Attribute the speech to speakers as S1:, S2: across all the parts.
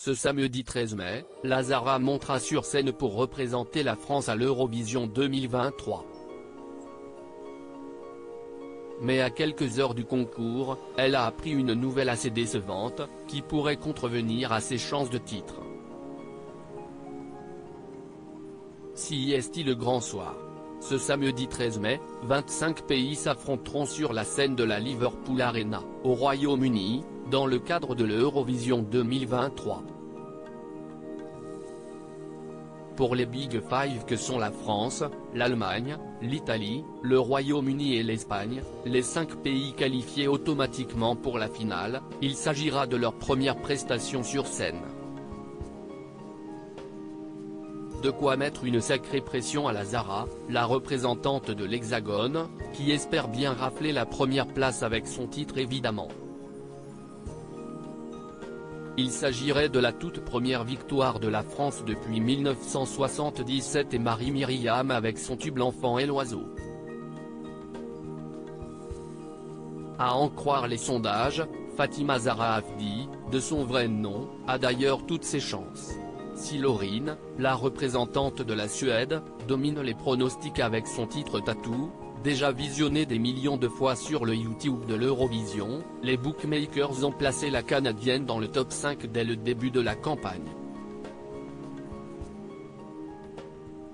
S1: Ce samedi 13 mai, la Zara montera sur scène pour représenter la France à l'Eurovision 2023. Mais à quelques heures du concours, elle a appris une nouvelle assez décevante, qui pourrait contrevenir à ses chances de titre. Si est-il le grand soir. Ce samedi 13 mai, 25 pays s'affronteront sur la scène de la Liverpool Arena, au Royaume-Uni, dans le cadre de l'Eurovision 2023. Pour les Big Five que sont la France, l'Allemagne, l'Italie, le Royaume-Uni et l'Espagne, les 5 pays qualifiés automatiquement pour la finale, il s'agira de leur première prestation sur scène. De quoi mettre une sacrée pression à la Zara, la représentante de l'Hexagone, qui espère bien rafler la première place avec son titre évidemment. Il s'agirait de la toute première victoire de la France depuis 1977 et Marie-Myriam avec son tube L'Enfant et l'Oiseau. À en croire les sondages, Fatima Zahra Afdi, de son vrai nom, a d'ailleurs toutes ses chances. Si Loreen, la représentante de la Suède, domine les pronostics avec son titre Tattoo, déjà visionné des millions de fois sur le YouTube de l'Eurovision, les bookmakers ont placé la Canadienne dans le top 5 dès le début de la campagne.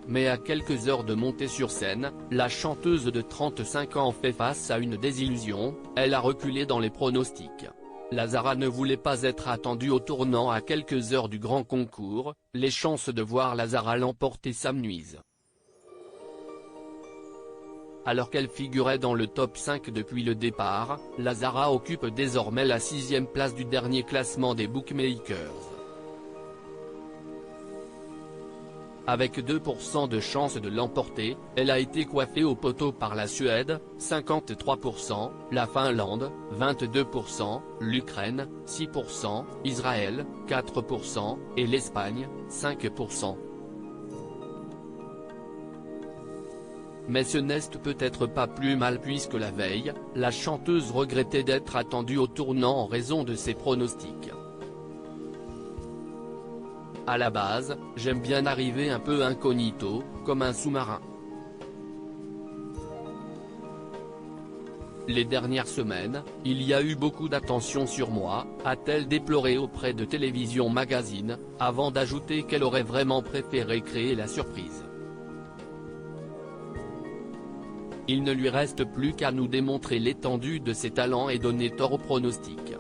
S1: Mais à quelques heures de montée sur scène, la chanteuse de 35 ans fait face à une désillusion, elle a reculé dans les pronostics. La Zara ne voulait pas être attendue au tournant à quelques heures du grand concours, les chances de voir la Zara l'emporter s'amenuisent. Alors qu'elle figurait dans le top 5 depuis le départ, la Zara occupe désormais la 6e place du dernier classement des bookmakers. Avec 2% de chance de l'emporter, elle a été coiffée au poteau par la Suède, 53%, la Finlande, 22%, l'Ukraine, 6%, Israël, 4%, et l'Espagne, 5%. Mais ce n'est peut-être pas plus mal puisque la veille, la chanteuse regrettait d'être attendue au tournant en raison de ses pronostics. À la base, j'aime bien arriver un peu incognito, comme un sous-marin. Les dernières semaines, il y a eu beaucoup d'attention sur moi, a-t-elle déploré auprès de Télévision Magazine, avant d'ajouter qu'elle aurait vraiment préféré créer la surprise. Il ne lui reste plus qu'à nous démontrer l'étendue de ses talents et donner tort aux pronostics.